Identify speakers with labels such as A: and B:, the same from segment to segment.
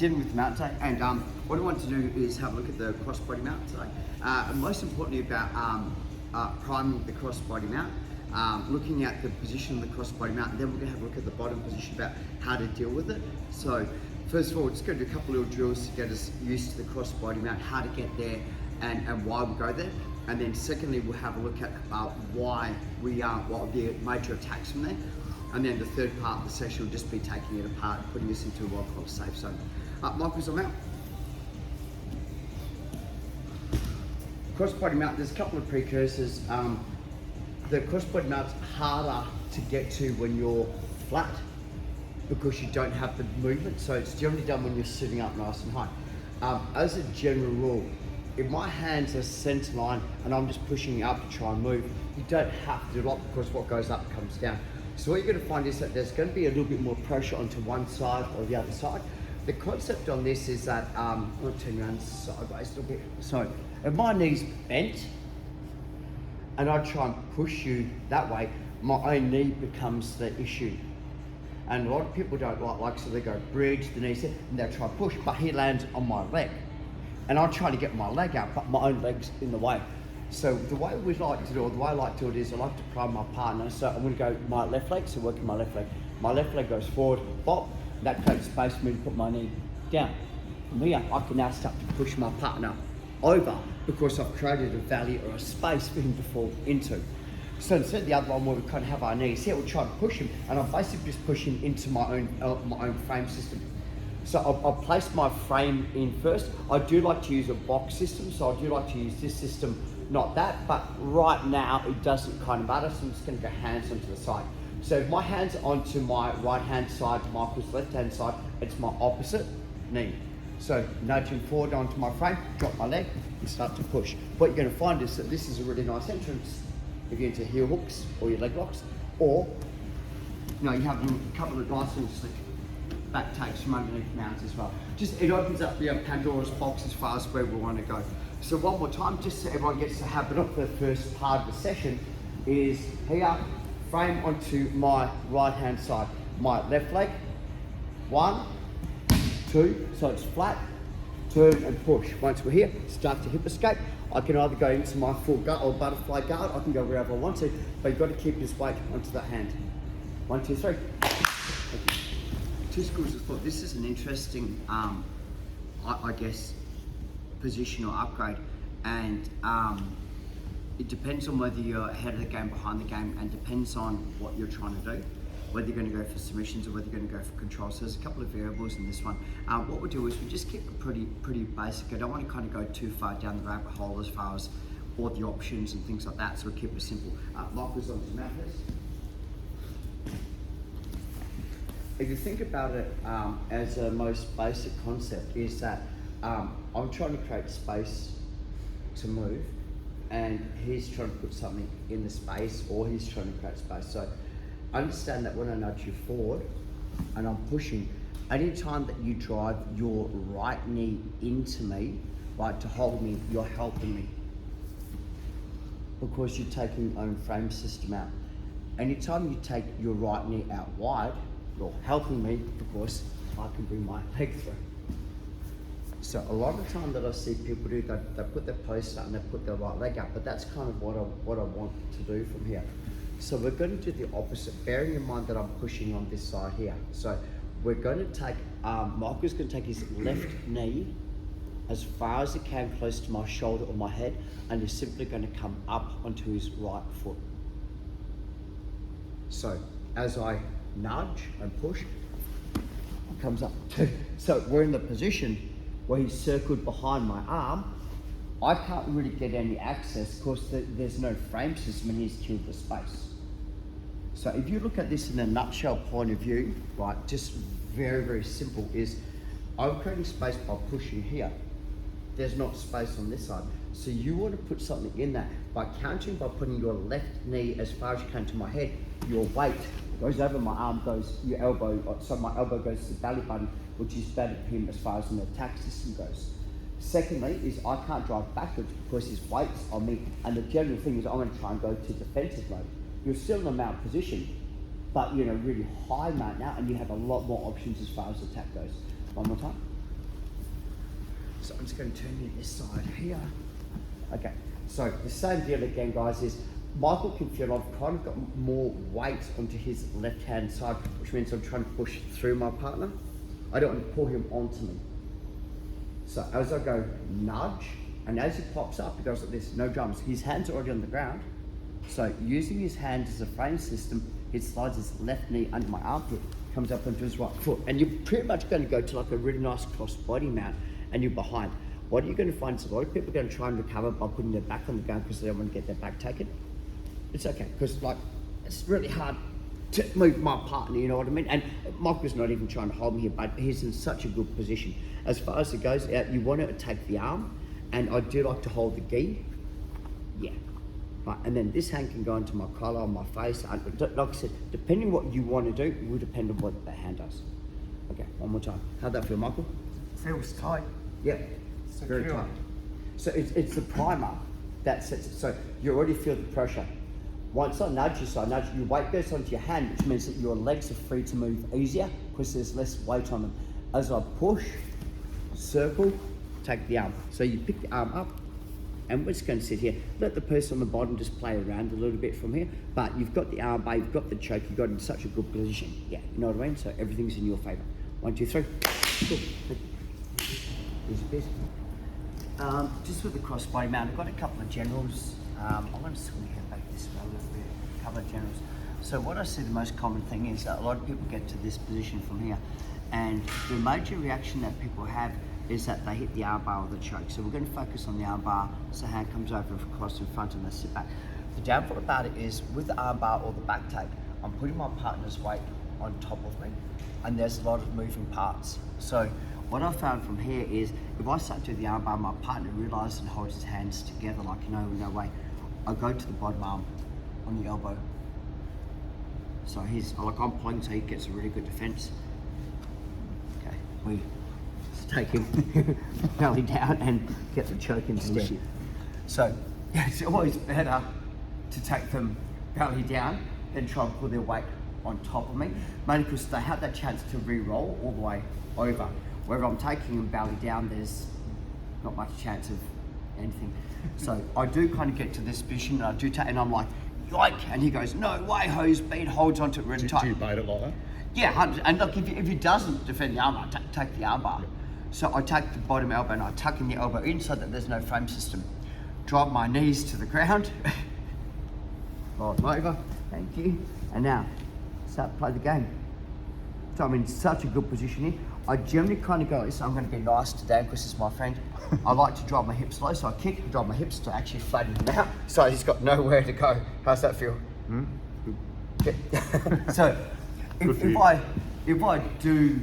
A: dealing with the mount today, and what I want to do is have a look at the crossbody mount today. And most importantly about priming the crossbody mount, looking at the position of the crossbody mount, and then we're going to have a look at the bottom position about how to deal with it. So first of all, we're just going to do a couple of little drills to get us used to the crossbody mount, how to get there, and why we go there. And then secondly, we'll have a look at why we are, what the major attacks from there. And then the third part of the session will just be taking it apart and putting us into a world-class safe zone. Michael's on out. Crossbody mount, there's a couple of precursors. The crossbody mount's harder to get to when you're flat because you don't have the movement. So it's generally done when you're sitting up nice and high. As a general rule, if my hands are center line and I'm just pushing up to try and move, you don't have to do a lot because what goes up comes down. So what you're going to find is that there's going to be a little bit more pressure onto one side or the other side. The concept on this is that, I'm going to turn you around sideways a little bit. So if my knee's bent and I try and push you that way, my own knee becomes the issue. And a lot of people don't like so they go bridge the knees in and they'll try and push, but he lands on my leg. And I'm trying to get my leg out, but my own leg's in the way. So the way we like to do it, the way I like to do it is I like to prime my partner. So I'm going to go my left leg, so working my left leg. My left leg goes forward, bop, that creates space for me to put my knee down. From here, I can now start to push my partner over because I've created a valley or a space for him to fall into. So instead of the other one where we kind of have our knees here, we'll try to push him, and I'm basically just pushing into my own frame system. So I'll place my frame in first. I do like to use a box system, so I do like to use this system, not that, but right now it doesn't kind of matter, so I'm just going to go hands onto the side. So if my hand's onto my right hand side, Michael's left hand side, it's my opposite knee. So nudging forward onto my frame, drop my leg and start to push. What you're going to find is that this is a really nice entrance if you're into heel hooks or your leg locks, or you have a couple of nice little slick back takes from underneath mounts as well. Just, it opens up the Pandora's box as far as where we want to go. So one more time, just so everyone gets the habit of the first part of the session, is here, frame onto my right hand side. My left leg, 1, 2, so it's flat, turn and push. Once we're here, start to hip escape. I can either go into my full guard or butterfly guard, I can go wherever I want to, but you've got to keep this weight onto the hand. 1, 2, 3. Two schools of thought. This is an interesting, I guess, position or upgrade, and it depends on whether you're ahead of the game, behind the game, and depends on what you're trying to do, whether you're going to go for submissions or whether you're going to go for control. So there's a couple of variables in this one. What we do is we just keep it pretty basic. I don't want to kind of go too far down the rabbit hole as far as all the options and things like that, so we keep it simple. Michael's on to mat, please. If you think about it as a most basic concept, is that I'm trying to create space to move, and he's trying to put something in the space, or he's trying to create space. So understand that when I nudge you forward and I'm pushing, anytime that you drive your right knee into me, right, to hold me, you're helping me because you're taking your own frame system out. Anytime you take your right knee out wide, you're helping me because I can bring my leg through. So a lot of the time that I see people do, they put their post out and they put their right leg out, but that's kind of what I want to do from here. So we're going to do the opposite, bearing in mind that I'm pushing on this side here. So we're going to take, Michael's going to take his left knee as far as he can close to my shoulder or my head, and he's simply going to come up onto his right foot. So as I nudge and push, comes up. So we're in the position where he's circled behind my arm. I can't really get any access because there's no frame system and he's killed the space. So if you look at this in a nutshell point of view, right, just very simple, is I'm creating space by pushing here. There's not space on this side. So you want to put something in that by countering, by putting your left knee as far as you can to my head. Your weight goes over my arm, goes your elbow, so my elbow goes to the belly button, which is better for him as far as an attack system goes. Secondly, is I can't drive backwards because his weight's on me, and the general thing is I'm going to try and go to defensive mode. You're still in a mount position, but you're in a really high mount now, and you have a lot more options as far as attack goes. One more time. So I'm just going to turn you this side here. Okay, so the same deal again, guys, is Michael can feel I've kind of got more weight onto his left-hand side, which means I'm trying to push through my partner. I don't want to pull him onto me. So as I go nudge, and as he pops up, he goes like this, no drums. His hand's already on the ground. So using his hand as a frame system, he slides his left knee under my armpit, comes up onto his right foot. And you're pretty much going to go to like a really nice cross body mount, and you're behind. What you're going to find is a lot of people are going to try and recover by putting their back on the ground because they don't want to get their back taken. It's okay, because like, it's really hard to move my partner, you know what I mean? And Michael's not even trying to hold me here, but he's in such a good position. As far as it goes, you want to take the arm, and I do like to hold the gi. Yeah. Right, and then this hand can go into my collar, my face. Like I said, depending what you want to do, it will depend on what the hand does. Okay, one more time. How'd that feel, Michael?
B: Feels tight.
A: Yeah, very tight. So it's the primer that sets it. So you already feel the pressure. Once I nudge you, your weight goes onto your hand, which means that your legs are free to move easier because there's less weight on them. As I push, circle, take the arm. So you pick the arm up, and we're just going to sit here. Let the person on the bottom just play around a little bit from here. But you've got the arm bar, you've got the choke, you've got it in such a good position. Yeah, you know what I mean? So everything's in your favour. 1, 2, 3. Cool. Easy peasy. Just with the crossbody mount, I've got a couple of generals. I want to swing here back this way a little bit. A couple of generals. So what I see the most common thing is that a lot of people get to this position from here, and the major reaction that people have is that they hit the arm bar or the choke. So we're going to focus on the arm bar, so hand comes over across in front and they sit back. The downfall about it is with the arm bar or the back take, I'm putting my partner's weight on top of me, and there's a lot of moving parts. So what I found from here is if I start to do the arm bar, my partner realises and holds his hands together like, no way. I go to the bottom arm on the elbow. So he's like, I'm pulling, so he gets a really good defence. Okay, we take him belly down and get the choke instead. So it's always better to take them belly down than try and put their weight on top of me, mainly because they have that chance to re-roll all the way over. Wherever I'm taking them belly down, there's not much chance of anything. So I do kind of get to this position, and I do take, and I'm like, yoink, and he goes, no way, hose beat, holds onto it really tight.
C: Do you bait it like that?
A: Yeah, and look, if he doesn't defend the armbar, take the armbar. Yep. So I take the bottom elbow and I tuck in the elbow in so that there's no frame system. Drop my knees to the ground. Roll them over, thank you. And now, start to play the game. So I'm in such a good position here. I generally kind of go, so I'm going to be nice today because it's my friend. I like to drop my hips low, so I kick and drop my hips to actually flatten him out. So he's got nowhere to go. How's that feel? So if I do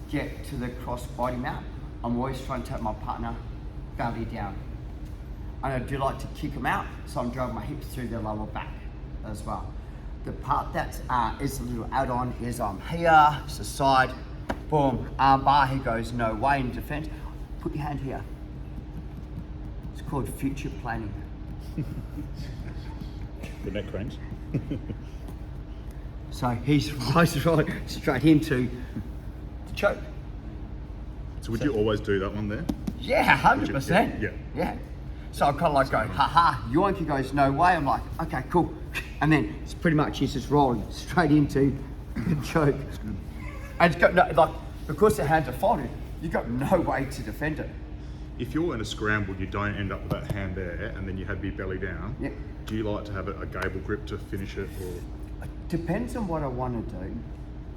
A: get to the cross body mount, I'm always trying to take my partner belly down. And I do like to kick them out, so I'm driving my hips through their lower back as well. The part that is a little add-on is I'm here, it's the side, boom, arm bar, he goes no way in defense. Put your hand here. It's called future planning.
C: The neck cranes.
A: So he's right straight into the choke.
C: So would you always do that one there?
A: Yeah, 100%.
C: Yeah.
A: So I kind of like go, ha, yoink, he goes, no way. I'm like, okay, cool. And then it's pretty much, he's just rolling straight into the choke. And it's got no, like, because the hands are folded, you've got no way to defend it.
C: If you're in a scramble, you don't end up with that hand there, and then you have your belly down.
A: Yep.
C: Do you like to have a gable grip to finish it, or?
A: Depends on what I want to do,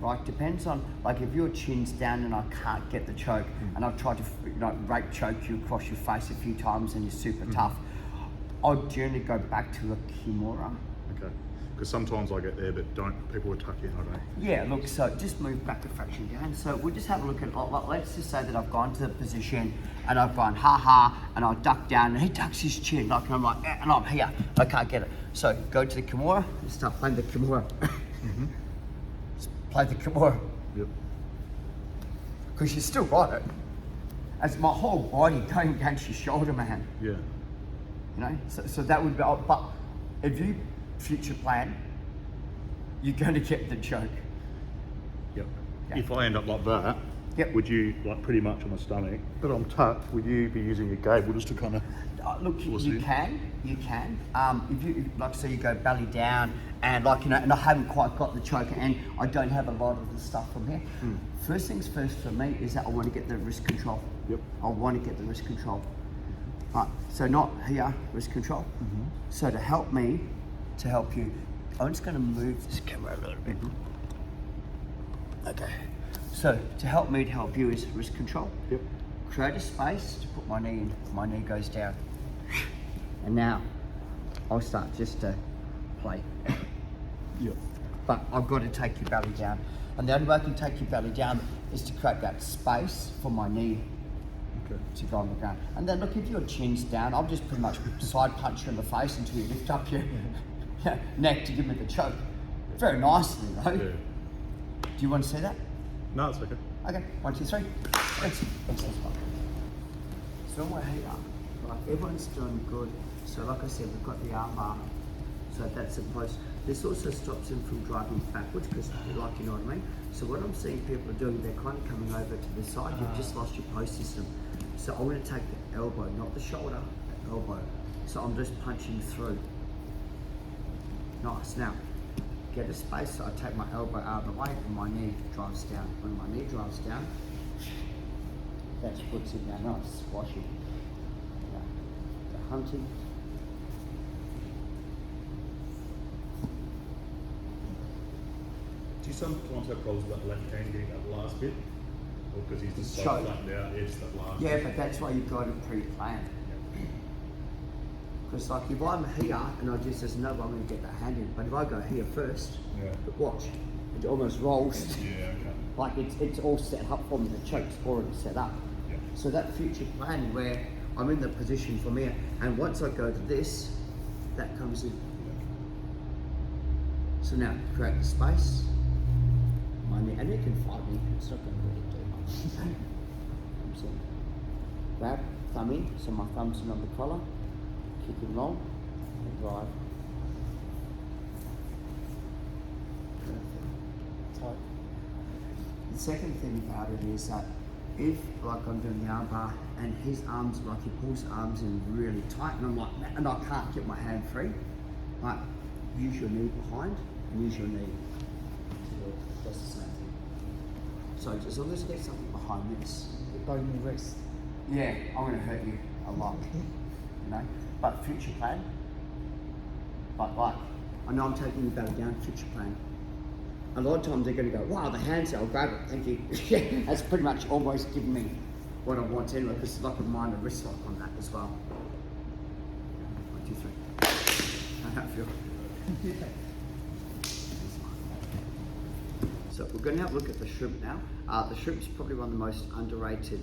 A: right? Depends on, like, if your chin's down and I can't get the choke, and I've tried to rape choke you across your face a few times and you're super tough, I'd generally go back to a kimura.
C: Okay. Because sometimes I get there, but people will tuck in, I don't.
A: Yeah, look, so just move back a fraction down. So we'll just have a look at, like, let's just say that I've gone to the position and I've gone and I duck down and he ducks his chin, like, and I'm like, and I'm here, I can't get it. So go to the kimura and start playing the kimura. Just play the kimura.
C: Yep.
A: Because you still got it. It's my whole body going against your shoulder, man.
C: Yeah.
A: You know, so that would be, but if you future plan, you're going to get the choke.
C: Yep.
A: Yeah.
C: If I end up like that,
A: Yep.
C: would you, like pretty much on the stomach, but on tuck, would you be using your gable just to kind of...
A: Look,
C: We'll
A: you
C: see.
A: can. If you, like, so you go belly down, and like, you know, and I haven't quite got the choker, and I don't have a lot of the stuff from here. First things first for me is that I want to get the wrist control.
C: Yep.
A: I want to get the wrist control. Right, so not here, wrist control. So to help me, to help you, I'm just going to move this camera a little bit. Okay. So to help me to help you is wrist control.
C: Yep.
A: Create a space to put my knee in. My knee goes down. And now I'll start just to play.
C: Yep.
A: But I've got to take your belly down. And the only way I can take your belly down is to create that space for my knee
C: Okay.
A: to go on the ground. And then look, if your chin's down, I'll just pretty much side punch you in the face until you lift up your neck to give me the choke. Very nicely though.
C: Yeah.
A: Do you want to see that?
C: No, it's okay.
A: Okay, 1, 2, 3. Let's go. So we're here, like everyone's doing good. So like I said, we've got the arm bar. So that's a post. This also stops him from driving backwards because, like, you know what I mean? So what I'm seeing people are doing, they're kind of coming over to the side. You've just lost your post system. So I want to take the elbow, not the shoulder, the elbow. So I'm just punching through. Nice. Now, get a space, so I take my elbow out of the way and my knee drives down. When my knee drives down, that puts it down. Nice, squashy. Yeah. The hunting.
C: Do you sometimes have problems with that left hand getting that last bit? Or because he's just so
A: Choke.
C: flattened out, it's that last
A: Yeah,
C: bit.
A: but that's why you've got to pre-plan. Because like if I'm here and I just, there's no way I'm going to get that hand in. But if I go here first,
C: Yeah.
A: but watch, it almost rolls.
C: Yeah, okay.
A: Like it's all set up for me, the choke's already set up.
C: Yeah.
A: So that future planning where I'm in the position from here, and once I go to this, that comes in. So now create the space. My knee, and you can fight me, it's not going to really do much. Comes in. Grab, thumb in, so my thumb's in on the collar, kick him long, and drive. Tight. The second thing about it is that if, like I'm doing the arm bar, and his arms, like he pulls the arms in really tight, and I'm like, and I can't get my hand free, like, use your knee behind, and use your knee to do it. That's the same thing. So as long as you get something behind this,
B: Bone your wrist.
A: yeah, I'm going to hurt you a lot, you know. But future plan, but like, I know I'm taking you belly down, future plan. A lot of times they're going to go, wow, the hands, I'll grab it, thank you. That's pretty much almost giving me what I want anyway, because it's like a mind and wrist lock on that as well. 1, 2, 3. How that feel? So we're going to have a look at the shrimp now. The shrimp's probably one of the most underrated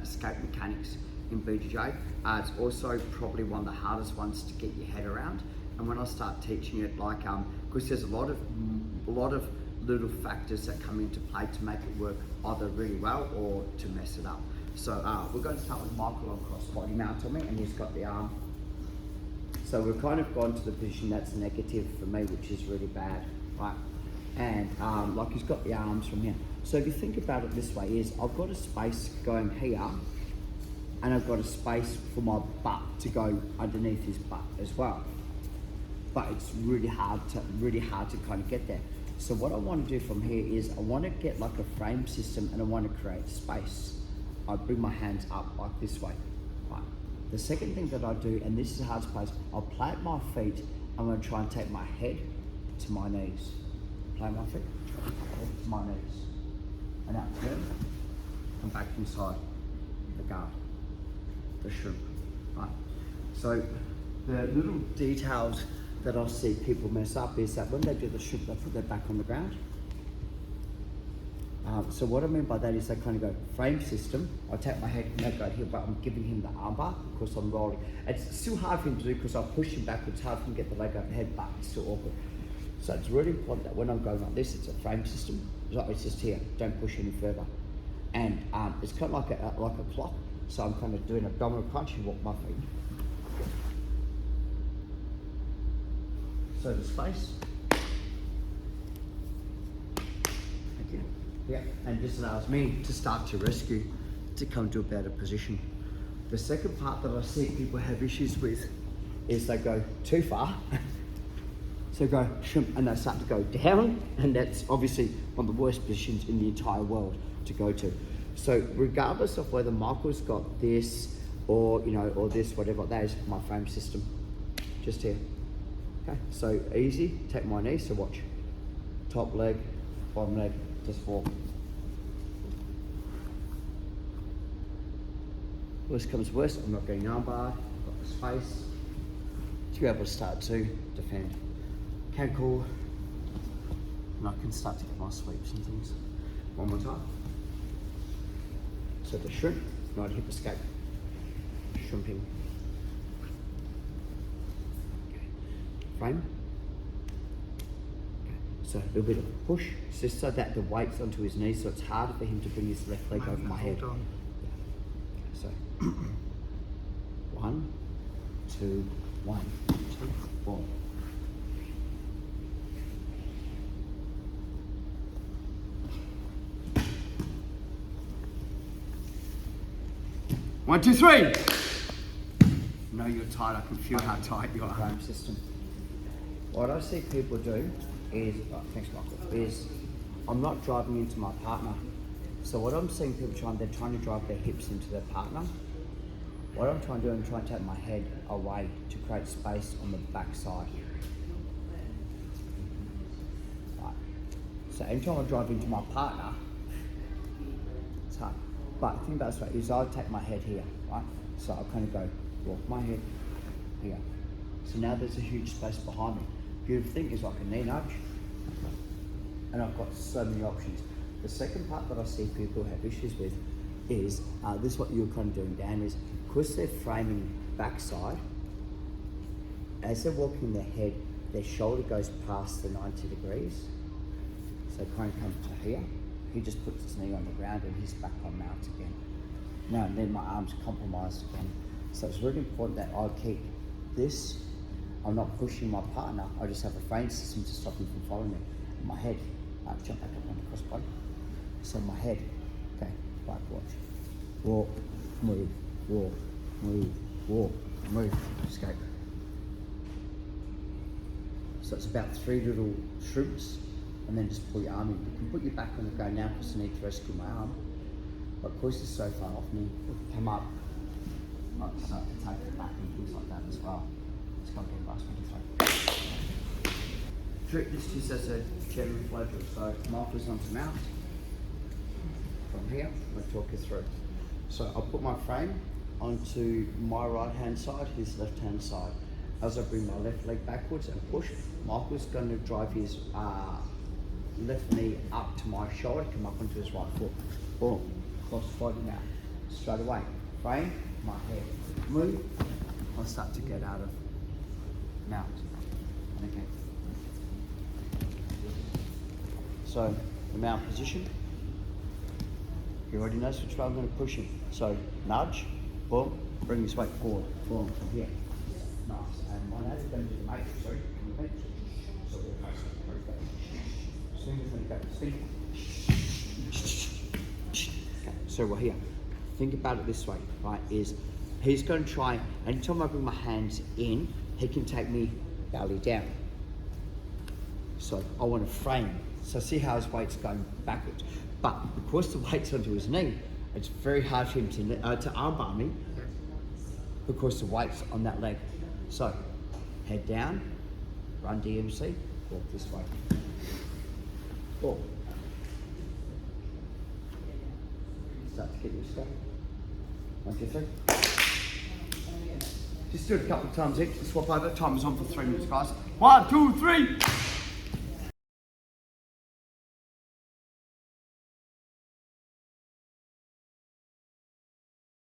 A: escape mechanics in BJJ. It's also probably one of the hardest ones to get your head around. And when I start teaching it, like, because there's a lot of little factors that come into play to make it work either really well or to mess it up. So we're going to start with Michael on cross body mount on me, and he's got the arm. So we've kind of gone to the position that's negative for me, which is really bad, right? And like he's got the arms from here. So if you think about it this way, is I've got a space going here, and I've got a space for my butt to go underneath his butt as well. But it's really hard to kind of get there. So what I want to do from here is I want to get like a frame system, and I want to create space. I bring my hands up like this way. Right. The second thing that I do, and this is a hard space, I'll plant my feet. I'm going to try and take my head to my knees. Plant my feet, head to my knees. And now turn, come back inside the guard, the shrimp. Right. So the little details that I see people mess up is that when they do the shrimp, they put their back on the ground. So what I mean by that is they kind of go frame system. I take my head and I go here, but I'm giving him the arm bar because I'm rolling. It's still hard for him to do because I push him backwards, hard for him to get the leg overhead, but it's still awkward. So it's really important that when I'm going like this, it's a frame system. It's just here, don't push any further. And it's kind of like a clock. So I'm kind of doing abdominal crunch and walk my feet. So the space. Thank you. Yeah, and just allows me to start to rescue, to come to a better position. The second part that I see people have issues with is they go too far. So go shrimp and they start to go down, and that's obviously one of the worst positions in the entire world to go to. So regardless of whether Michael's got this or or this, whatever, that is my frame system. Just here. Okay, so easy, take my knee, so watch. Top leg, bottom leg, just walk. Worst comes to worst, I'm not getting armbar, I've got the space to be able to start to defend. Can call, and I can start to get my sweeps and things. One more time. So the shrimp, not hip escape. Shrimping. Okay. Frame. Okay. So a little bit of a push, just so that the weight's onto his knees, so it's harder for him to bring his left leg over my head. Okay, so 1, 2, 1, 2, 4. One, two, three. No, you're tight. I can feel how tight you are. Frame system. What I see people do is, thanks, Michael, is I'm not driving into my partner. So what I'm seeing people trying, they're trying to drive their hips into their partner. What I'm trying to do, I'm trying to take my head away to create space on the back side. Right. So anytime I drive into my partner, it's hard. But the thing about this is I take my head here, right? So I kind of go, walk my head here. So now there's a huge space behind me. Beautiful thing is like a knee nudge, and I've got so many options. The second part that I see people have issues with is, this is what you're kind of doing, Dan, is because they're framing backside, as they're walking their head, their shoulder goes past the 90 degrees. So kind of come to here. He just puts his knee on the ground and he's back on mount again. Now and then my arm's compromised again. So it's really important that I keep this. I'm not pushing my partner. I just have a frame system to stop him from following me. My head, jump back up on the crossbody. So my head, okay, right, watch. Walk, move, walk, move, walk, move, escape. So it's about 3 little shrimps, and then just pull your arm in. You can put your back on the ground now because I need to rescue my arm. But because it's so far off me, come up, might start to take it back and things like that as well. It's got to be last 23. Treat this just as a general flow drill. So Michael's onto mount. From here, I'll talk you through. So I'll put my frame onto my right hand side, his left hand side. As I bring my left leg backwards and push, Michael's going to drive his left knee up to my shoulder, come up onto his right foot. Boom, cross body now. Straight away, frame, my head, move, I'll start to get out of mount. And again. So, the mount position, he already knows which way I'm going to push him. So, nudge, boom, bring his weight forward, boom, from here. Nice. And my nose is going to do the matrix, sorry, on the bench. So we'll pass it very fast. Swing with me, go, swing. Okay, so we're here. Think about it this way, right, is he's going to try, anytime I bring my hands in, he can take me belly down. So I want to frame. So see how his weight's going backwards. But because the weight's onto his knee, it's very hard for him to armbar me because the weight's on that leg. So head down, run DMC, walk this way. Walk. Start to get your step. 1, 2, 3. Just do it a couple of times each. Swap over. Timer's on for 3 minutes, guys. 1, 2, 3.